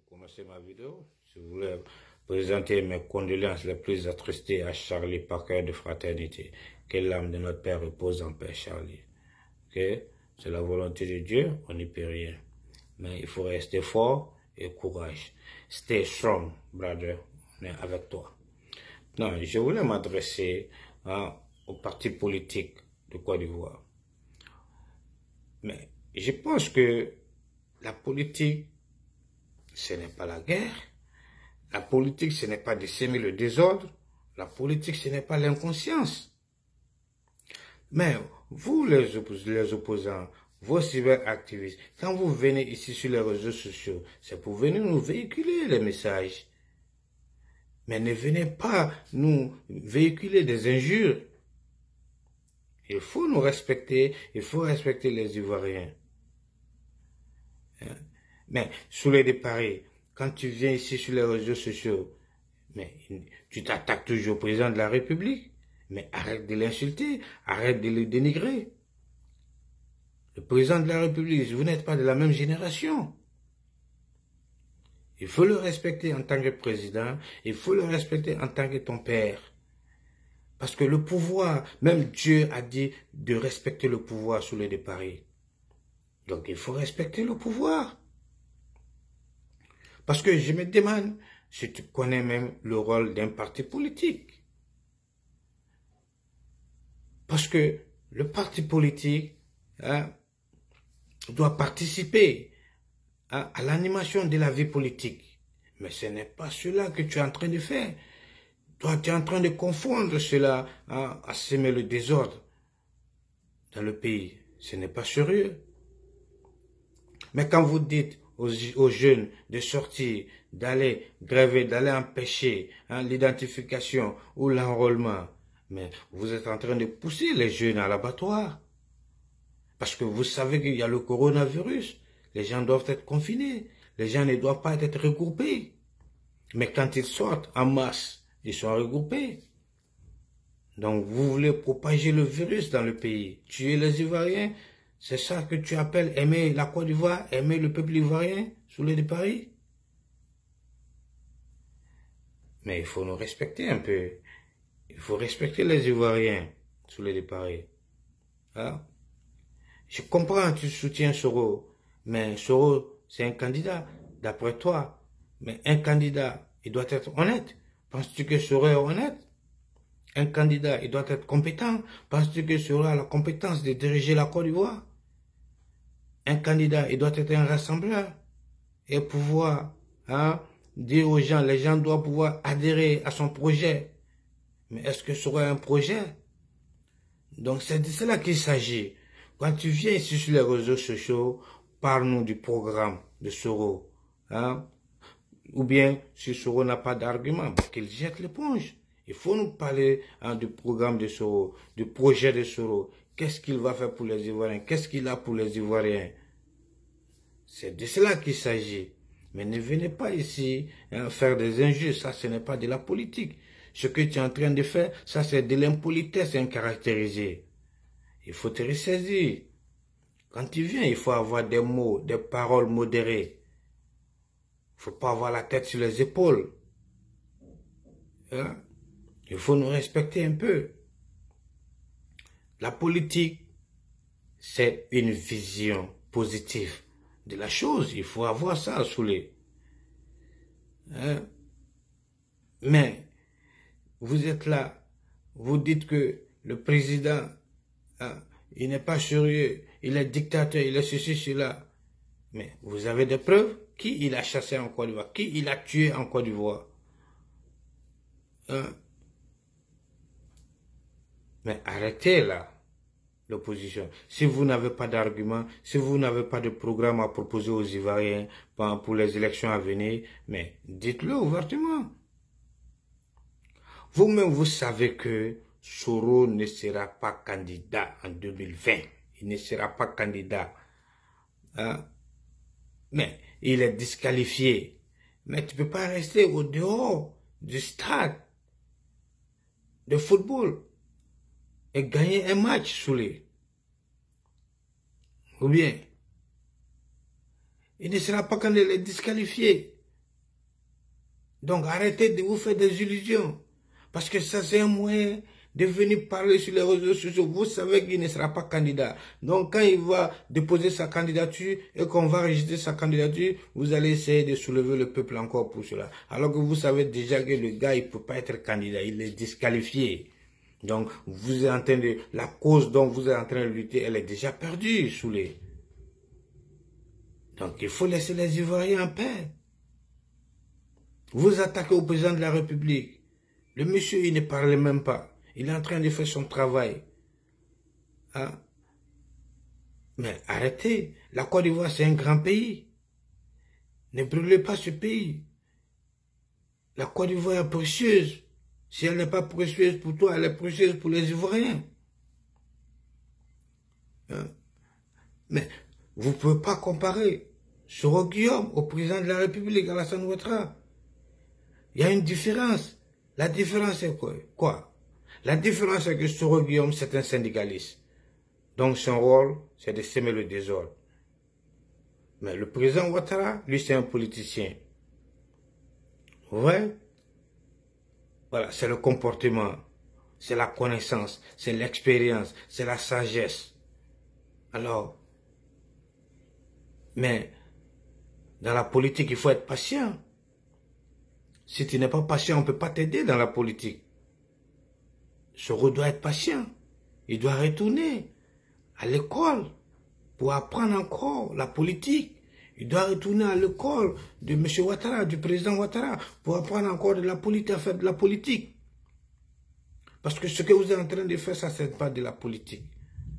commencer ma vidéo, je voulais présenter mes condoléances les plus attristées à Charlie par cœur de fraternité. Que l'âme de notre Père repose en paix, Charlie. Ok? C'est la volonté de Dieu, on n'y peut rien. Mais il faut rester fort et courage. Stay strong, brother. On est avec toi. Non, je voulais m'adresser au parti politique de Côte d'Ivoire. Mais je pense que la politique, ce n'est pas la guerre. La politique, ce n'est pas de semer le désordre. La politique, ce n'est pas l'inconscience. Mais vous, les opposants, vos cyberactivistes, quand vous venez ici sur les réseaux sociaux, c'est pour venir nous véhiculer les messages. Mais ne venez pas nous véhiculer des injures. Il faut nous respecter, il faut respecter les Ivoiriens. Mais sous les déparés, quand tu viens ici sur les réseaux sociaux, mais tu t'attaques toujours au président de la République. Mais arrête de l'insulter, arrête de le dénigrer. Le président de la République, vous n'êtes pas de la même génération. Il faut le respecter en tant que président, il faut le respecter en tant que ton père. Parce que le pouvoir, même Dieu a dit de respecter le pouvoir sous les déparés. Donc il faut respecter le pouvoir. Parce que je me demande si tu connais même le rôle d'un parti politique. Parce que le parti politique doit participer à l'animation de la vie politique. Mais ce n'est pas cela que tu es en train de faire. Toi, tu es en train de confondre cela à semer le désordre dans le pays. Ce n'est pas sérieux. Mais quand vous dites aux jeunes de sortir, d'aller gréver, d'aller empêcher l'identification ou l'enrôlement, mais vous êtes en train de pousser les jeunes à l'abattoir. Parce que vous savez qu'il y a le coronavirus. Les gens doivent être confinés. Les gens ne doivent pas être regroupés. Mais quand ils sortent en masse, ils sont regroupés. Donc vous voulez propager le virus dans le pays. Tuer les Ivoiriens, c'est ça que tu appelles aimer la Côte d'Ivoire, aimer le peuple ivoirien sous les déparés? Mais il faut nous respecter un peu. Il faut respecter les Ivoiriens sous les déparés. Je comprends, tu soutiens Soro, mais Soro, c'est un candidat, d'après toi. Mais un candidat, il doit être honnête. Penses-tu que Soro est honnête? Un candidat, il doit être compétent. Penses-tu que Soro a la compétence de diriger la Côte d'Ivoire? Un candidat, il doit être un rassembleur et pouvoir dire aux gens, les gens doivent pouvoir adhérer à son projet. Mais est-ce que Soro a un projet? Donc c'est de cela qu'il s'agit. Quand tu viens ici sur les réseaux sociaux, parle-nous du programme de Soro. Ou bien, si Soro n'a pas d'argument, qu'il jette l'éponge. Il faut nous parler du programme de Soro, du projet de Soro. Qu'est-ce qu'il va faire pour les Ivoiriens? Qu'est-ce qu'il a pour les Ivoiriens? C'est de cela qu'il s'agit. Mais ne venez pas ici faire des injures. Ça, ce n'est pas de la politique. Ce que tu es en train de faire, ça, c'est de l'impolitesse incaractérisée. Il faut te ressaisir. Quand tu viens, il faut avoir des mots, des paroles modérées. Il ne faut pas avoir la tête sur les épaules. Il faut nous respecter un peu. La politique, c'est une vision positive de la chose. Il faut avoir ça sous les... Mais, vous êtes là, vous dites que le président, il n'est pas sérieux, il est dictateur, il est ceci, cela. Mais vous avez des preuves? Qui il a chassé en Côte d'Ivoire? Qui il a tué en Côte d'Ivoire? Mais arrêtez là, l'opposition. Si vous n'avez pas d'argument, si vous n'avez pas de programme à proposer aux Ivoiriens pour les élections à venir, mais dites-le ouvertement. Vous-même, vous savez que Soro ne sera pas candidat en 2020. Il ne sera pas candidat. Mais il est disqualifié. Mais tu ne peux pas rester au dehors du stade de football et gagner un match sous les. Ou bien, il ne sera pas candidat, il est disqualifié. Donc arrêtez de vous faire des illusions. Parce que ça c'est un moyen de venir parler sur les réseaux sociaux. Vous savez qu'il ne sera pas candidat. Donc quand il va déposer sa candidature et qu'on va rejeter sa candidature, vous allez essayer de soulever le peuple encore pour cela. Alors que vous savez déjà que le gars, il ne peut pas être candidat. Il est disqualifié. Donc vous êtes en train de... La cause dont vous êtes en train de lutter, elle est déjà perdue sous les... Donc il faut laisser les Ivoiriens en paix. Vous attaquez au président de la République. Le monsieur, il ne parle même pas. Il est en train de faire son travail. Hein? Mais arrêtez. La Côte d'Ivoire, c'est un grand pays. Ne brûlez pas ce pays. La Côte d'Ivoire est précieuse. Si elle n'est pas précieuse pour toi, elle est précieuse pour les Ivoiriens. Hein? Mais vous ne pouvez pas comparer Soro Guillaume au président de la République, Alassane Ouattara. Il y a une différence. La différence c'est quoi? La différence c'est que Soro Guillaume, c'est un syndicaliste. Donc son rôle, c'est de semer le désordre. Mais le président Ouattara, lui, c'est un politicien. Ouais. Voilà, c'est le comportement, c'est la connaissance, c'est l'expérience, c'est la sagesse. Alors, mais dans la politique, il faut être patient. Si tu n'es pas patient, on ne peut pas t'aider dans la politique. Soro doit être patient. Il doit retourner à l'école pour apprendre encore la politique. Il doit retourner à l'école de M. Ouattara, du président Ouattara, pour apprendre encore de la politique, à faire de la politique. Parce que ce que vous êtes en train de faire, ça, c'est pas de la politique.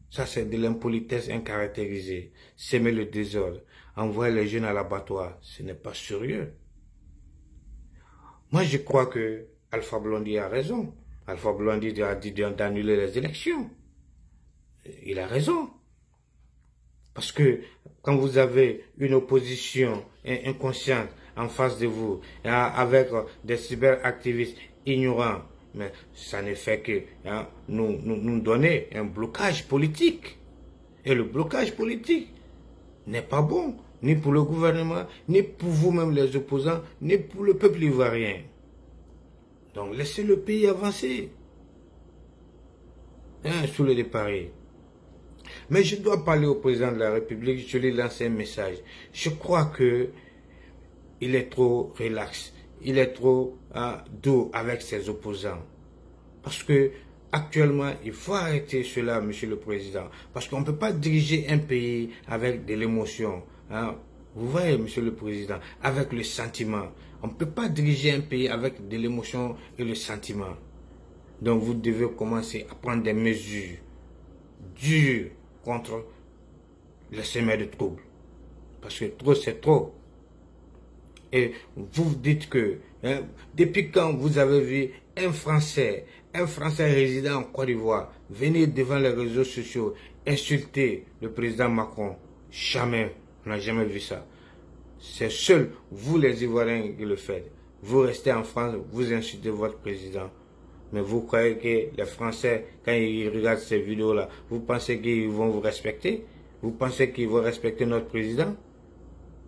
Ça, c'est de l'impolitesse incaractérisée. Semer le désordre, envoyer les jeunes à l'abattoir, ce n'est pas sérieux. Moi, je crois que Alpha Blondy a raison. Alpha Blondy a dit d'annuler les élections. Il a raison. Parce que quand vous avez une opposition inconsciente en face de vous, avec des cyberactivistes ignorants, mais ça ne fait que nous donner un blocage politique. Et le blocage politique n'est pas bon, ni pour le gouvernement, ni pour vous-même les opposants, ni pour le peuple ivoirien. Donc laissez le pays avancer. Sous le départ. Mais je dois parler au président de la République, je lui lance un message. Je crois que il est trop relax, il est trop doux avec ses opposants. Parce que actuellement, il faut arrêter cela, monsieur le président. Parce qu'on ne peut pas diriger un pays avec de l'émotion. Vous voyez, monsieur le président, avec le sentiment. On ne peut pas diriger un pays avec de l'émotion et le sentiment. Donc vous devez commencer à prendre des mesures dures contre les semeurs de troubles. Parce que trop, c'est trop. Et vous dites que, depuis quand vous avez vu un Français résident en Côte d'Ivoire venir devant les réseaux sociaux insulter le président Macron? Jamais, on n'a jamais vu ça. C'est seul, vous les Ivoiriens qui le faites. Vous restez en France, vous insultez votre président. Mais vous croyez que les Français, quand ils regardent ces vidéos-là, vous pensez qu'ils vont vous respecter? Vous pensez qu'ils vont respecter notre président?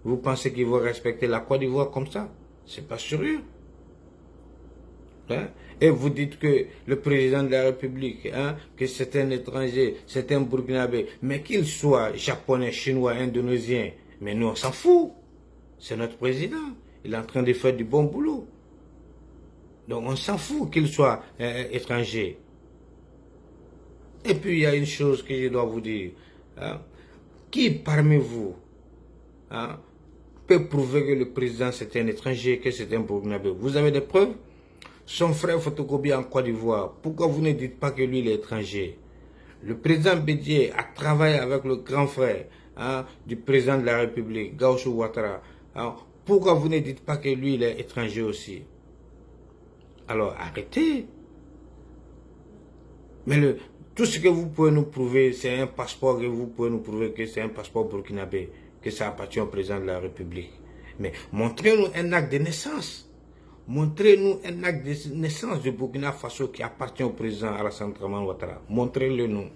Vous pensez qu'ils vont respecter la Côte d'Ivoire comme ça? C'est pas sérieux. Et vous dites que le président de la République, que c'est un étranger, c'est un Burkinabé, mais qu'il soit japonais, chinois, indonésien, mais nous on s'en fout. C'est notre président. Il est en train de faire du bon boulot. Donc on s'en fout qu'il soit étranger. Et puis il y a une chose que je dois vous dire. Qui parmi vous peut prouver que le président c'est un étranger, que c'est un Burkinabé? Vous avez des preuves? Son frère photocopié en Côte d'Ivoire. Pourquoi vous ne dites pas que lui il est étranger? Le président Bédié a travaillé avec le grand frère du président de la République, Gaucho Ouattara. Pourquoi vous ne dites pas que lui il est étranger aussi? Alors arrêtez. Mais tout ce que vous pouvez nous prouver, c'est un passeport que vous pouvez nous prouver que c'est un passeport burkinabé, que ça appartient au président de la République. Mais montrez-nous un acte de naissance. Montrez-nous un acte de naissance du Burkina Faso qui appartient au président Alassane Ouattara. Montrez-le nous.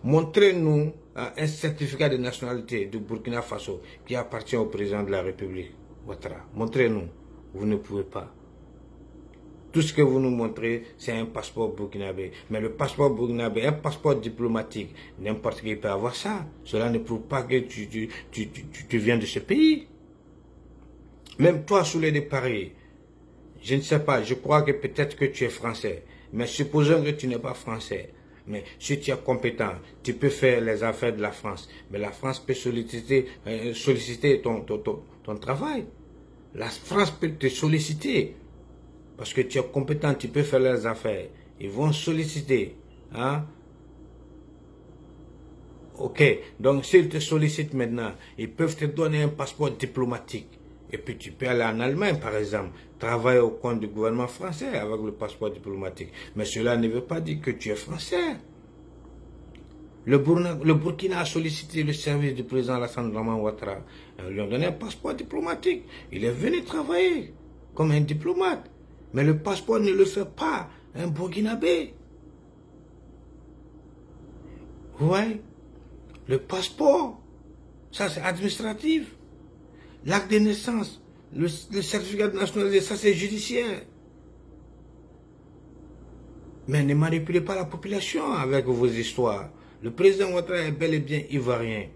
Montrez-nous un certificat de nationalité du Burkina Faso qui appartient au président de la République Ouattara. Montrez-nous. Vous ne pouvez pas. Tout ce que vous nous montrez, c'est un passeport burkinabé. Mais le passeport burkinabé, un passeport diplomatique, n'importe qui peut avoir ça. Cela ne prouve pas que tu viens de ce pays. Même toi, Soulé de Paris, je ne sais pas, je crois que peut-être que tu es français. Mais supposons que tu n'es pas français. Mais si tu es compétent, tu peux faire les affaires de la France. Mais la France peut solliciter ton travail. La France peut te solliciter. Parce que tu es compétent, tu peux faire les affaires. Ils vont solliciter. Hein? Ok. Donc, s'ils te sollicitent maintenant, ils peuvent te donner un passeport diplomatique. Et puis, tu peux aller en Allemagne, par exemple, travailler au compte du gouvernement français avec le passeport diplomatique. Mais cela ne veut pas dire que tu es français. Le Burkina a sollicité le service du président Alassane Dramane Ouattara. Ils lui ont donné un passeport diplomatique. Il est venu travailler comme un diplomate. Mais le passeport ne le fait pas un Burkinabé. Ouais. Le passeport, ça c'est administratif. L'acte de naissance, le certificat de nationalité, ça c'est judiciaire. Mais ne manipulez pas la population avec vos histoires. Le président Ouattara est bel et bien ivoirien.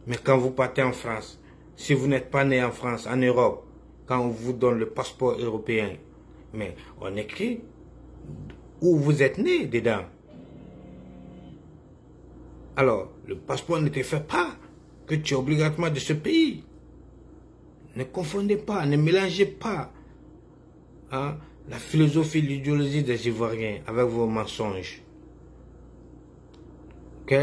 Mais quand vous partez en France, si vous n'êtes pas né en France, en Europe, quand on vous donne le passeport européen, mais on écrit où vous êtes né dedans. Alors, le passeport ne te fait pas que tu es obligatoirement de ce pays. Ne confondez pas, ne mélangez pas hein, la philosophie, l'idéologie des Ivoiriens avec vos mensonges. Ok?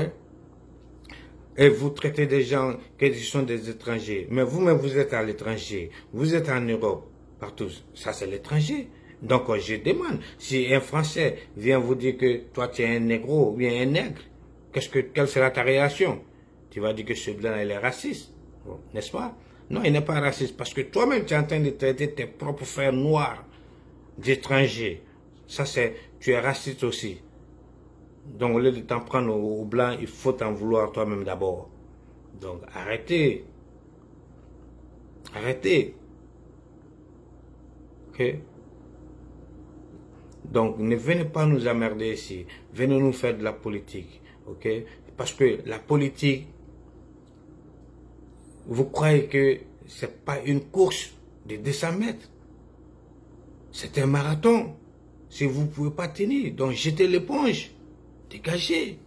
Et vous traitez des gens qui sont des étrangers. Mais vous-même, vous êtes à l'étranger. Vous êtes en Europe, partout. Ça, c'est l'étranger. Donc, je demande, si un Français vient vous dire que toi, tu es un négro ou bien un nègre, quelle sera ta réaction? Tu vas dire que ce blanc, il est raciste. Bon, n'est-ce pas? Non, il n'est pas raciste. Parce que toi-même, tu es en train de traiter tes propres frères noirs d'étrangers. Ça, c'est, tu es raciste aussi. Donc, au lieu de t'en prendre aux blancs, il faut t'en vouloir toi-même d'abord. Donc, arrêtez. Arrêtez. Ok? Donc, ne venez pas nous emmerder ici. Venez nous faire de la politique. Ok? Parce que la politique, vous croyez que ce n'est pas une course de 200 mètres. C'est un marathon. Si vous ne pouvez pas tenir, donc jetez l'éponge. Dégagez.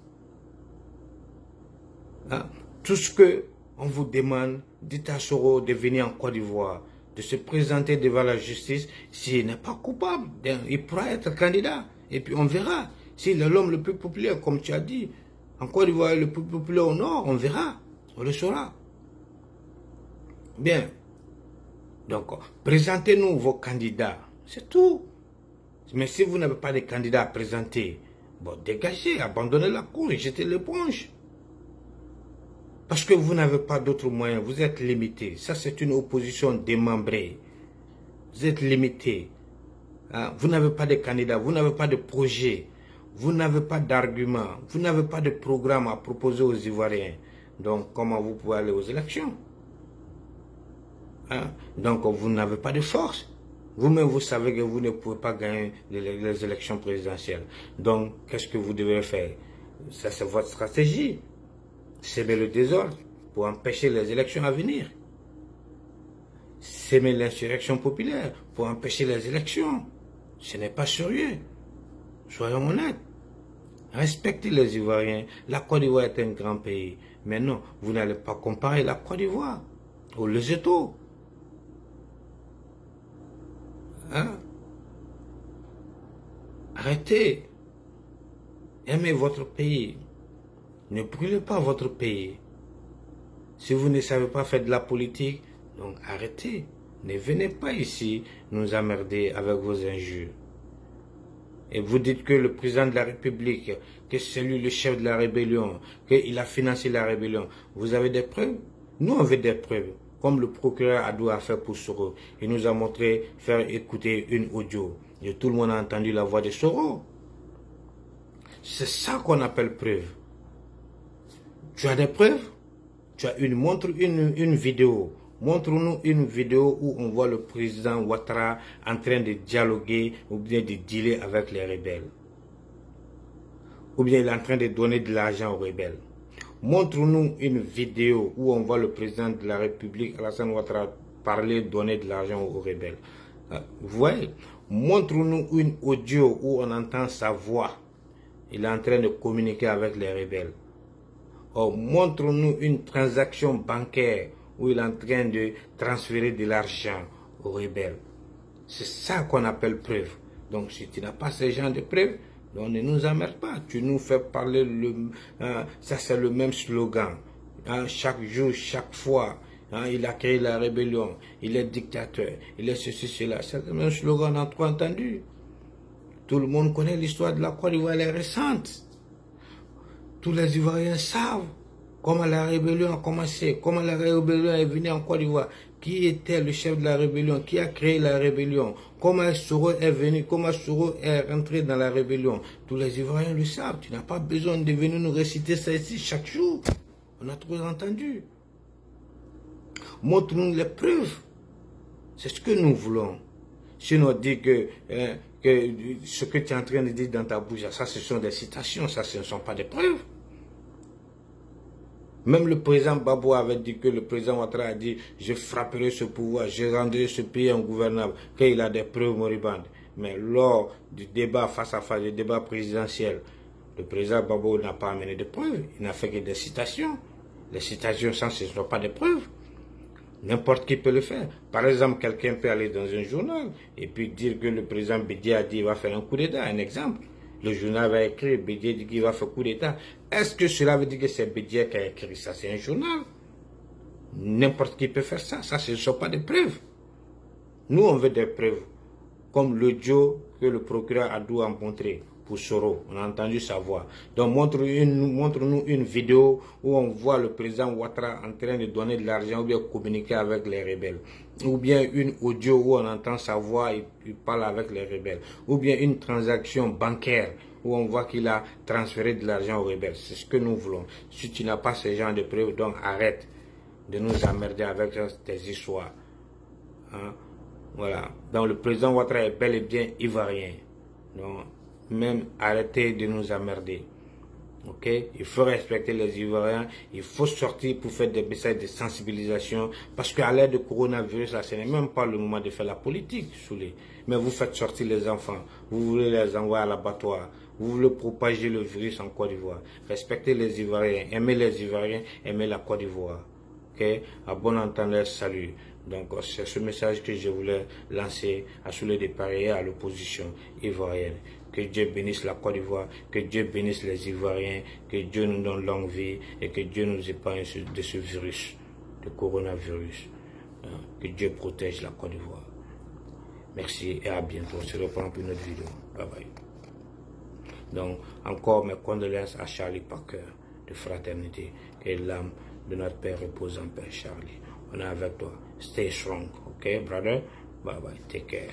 Hein? Tout ce que on vous demande, dites à Soro de venir en Côte d'Ivoire, de se présenter devant la justice. S'il n'est pas coupable, il pourra être candidat. Et puis on verra. S'il est l'homme le plus populaire, comme tu as dit, en Côte d'Ivoire le plus populaire au nord, on verra. On le saura. Bien. Donc, présentez-nous vos candidats. C'est tout. Mais si vous n'avez pas de candidats à présenter, bon, dégagez, abandonnez la cour et jetez l'éponge. Parce que vous n'avez pas d'autres moyens, vous êtes limité. Ça, c'est une opposition démembrée. Vous êtes limité. Hein? Vous n'avez pas de candidats, vous n'avez pas de projet, vous n'avez pas d'argument, vous n'avez pas de programme à proposer aux Ivoiriens. Donc, comment vous pouvez aller aux élections? Hein? Donc, vous n'avez pas de force. Vous-même, vous savez que vous ne pouvez pas gagner les élections présidentielles. Donc, qu'est-ce que vous devez faire? Ça, c'est votre stratégie. Semer le désordre pour empêcher les élections à venir. Semer l'insurrection populaire pour empêcher les élections. Ce n'est pas sérieux. Soyons honnêtes. Respectez les Ivoiriens. La Côte d'Ivoire est un grand pays. Mais non, vous n'allez pas comparer la Côte d'Ivoire au Lesotho. Hein? Arrêtez. Aimez votre pays. Ne brûlez pas votre pays. Si vous ne savez pas faire de la politique, donc arrêtez. Ne venez pas ici nous emmerder avec vos injures. Et vous dites que le président de la République, que c'est lui le chef de la rébellion, qu'il a financé la rébellion. Vous avez des preuves? Nous, on veut des preuves. Comme le procureur Adou a fait pour Soro. Il nous a montré faire écouter une audio. Et tout le monde a entendu la voix de Soro. C'est ça qu'on appelle preuve. Tu as des preuves? Tu as une vidéo Montre-nous une vidéo où on voit le président Ouattara en train de dialoguer ou bien de dealer avec les rebelles. Ou bien il est en train de donner de l'argent aux rebelles. Montre-nous une vidéo où on voit le président de la République, Alassane Ouattara, parler, donner de l'argent aux rebelles. Vous voyez? Montre-nous une audio où on entend sa voix. Il est en train de communiquer avec les rebelles. Oh, montre-nous une transaction bancaire où il est en train de transférer de l'argent aux rebelles. C'est ça qu'on appelle preuve. Donc si tu n'as pas ce genre de preuves, donc ne nous emmerde pas. Tu nous fais parler, ça c'est le même slogan. Chaque jour, chaque fois, il a créé la rébellion, il est dictateur, il est ceci, cela. C'est le même slogan, on a trop entendu. Tout le monde connaît l'histoire de la Côte d'Ivoire, elle est récente. Tous les Ivoiriens savent comment la rébellion a commencé, comment la rébellion est venue en Côte d'Ivoire, qui était le chef de la rébellion, qui a créé la rébellion, comment Soro est venu, comment Soro est rentré dans la rébellion. Tous les Ivoiriens le savent, tu n'as pas besoin de venir nous réciter ça ici chaque jour. On a trop entendu. Montre-nous les preuves. C'est ce que nous voulons. Si on dit que ce que tu es en train de dire dans ta bouche, ça ce sont des citations, ça ce ne sont pas des preuves. Même le président Gbagbo avait dit que le président Ouattara a dit « Je frapperai ce pouvoir, je rendrai ce pays ingouvernable », qu'il a des preuves moribondes. Mais lors du débat face à face, du débat présidentiel, le président Gbagbo n'a pas amené de preuves, il n'a fait que des citations. Les citations, ça, ce ne sont pas des preuves. N'importe qui peut le faire. Par exemple, quelqu'un peut aller dans un journal et puis dire que le président Bédié a dit qu'il va faire un coup d'État, un exemple. Le journal va écrire, Bédié dit qu'il va faire coup d'État. Est-ce que cela veut dire que c'est Bédié qui a écrit ça? C'est un journal. N'importe qui peut faire ça. Ça, ce ne sont pas des preuves. Nous, on veut des preuves. Comme l'audio que le procureur a dû en montrer pour Soro. On a entendu sa voix. Donc, montre-nous une vidéo où on voit le président Ouattara en train de donner de l'argent ou bien communiquer avec les rebelles. Ou bien une audio où on entend sa voix et il parle avec les rebelles. Ou bien une transaction bancaire où on voit qu'il a transféré de l'argent aux rebelles. C'est ce que nous voulons. Si tu n'as pas ce genre de preuves, donc arrête de nous emmerder avec tes histoires. Voilà. Donc, le président Ouattara est bel et bien ivoirien. Donc, même arrêtez de nous emmerder. Ok? Il faut respecter les Ivoiriens. Il faut sortir pour faire des messages de sensibilisation. Parce qu'à l'ère du coronavirus, là, ce n'est même pas le moment de faire la politique. Mais vous faites sortir les enfants. Vous voulez les envoyer à l'abattoir. Vous voulez propager le virus en Côte d'Ivoire. Respectez les Ivoiriens. Aimez les Ivoiriens. Aimez la Côte d'Ivoire. Ok? À bon entendeur, salut. Donc, c'est ce message que je voulais lancer à tous les dépareillés à l'opposition ivoirienne. Que Dieu bénisse la Côte d'Ivoire, que Dieu bénisse les Ivoiriens, que Dieu nous donne longue vie et que Dieu nous épargne de ce virus, de coronavirus. Que Dieu protège la Côte d'Ivoire. Merci et à bientôt. On se reprend pour une autre vidéo. Bye bye. Donc, encore mes condoléances à Charlie Parker de Fraternité. Que l'âme de notre Père repose en paix, Charlie. On est avec toi. Stay strong, okay, brother? Bye bye. Take care.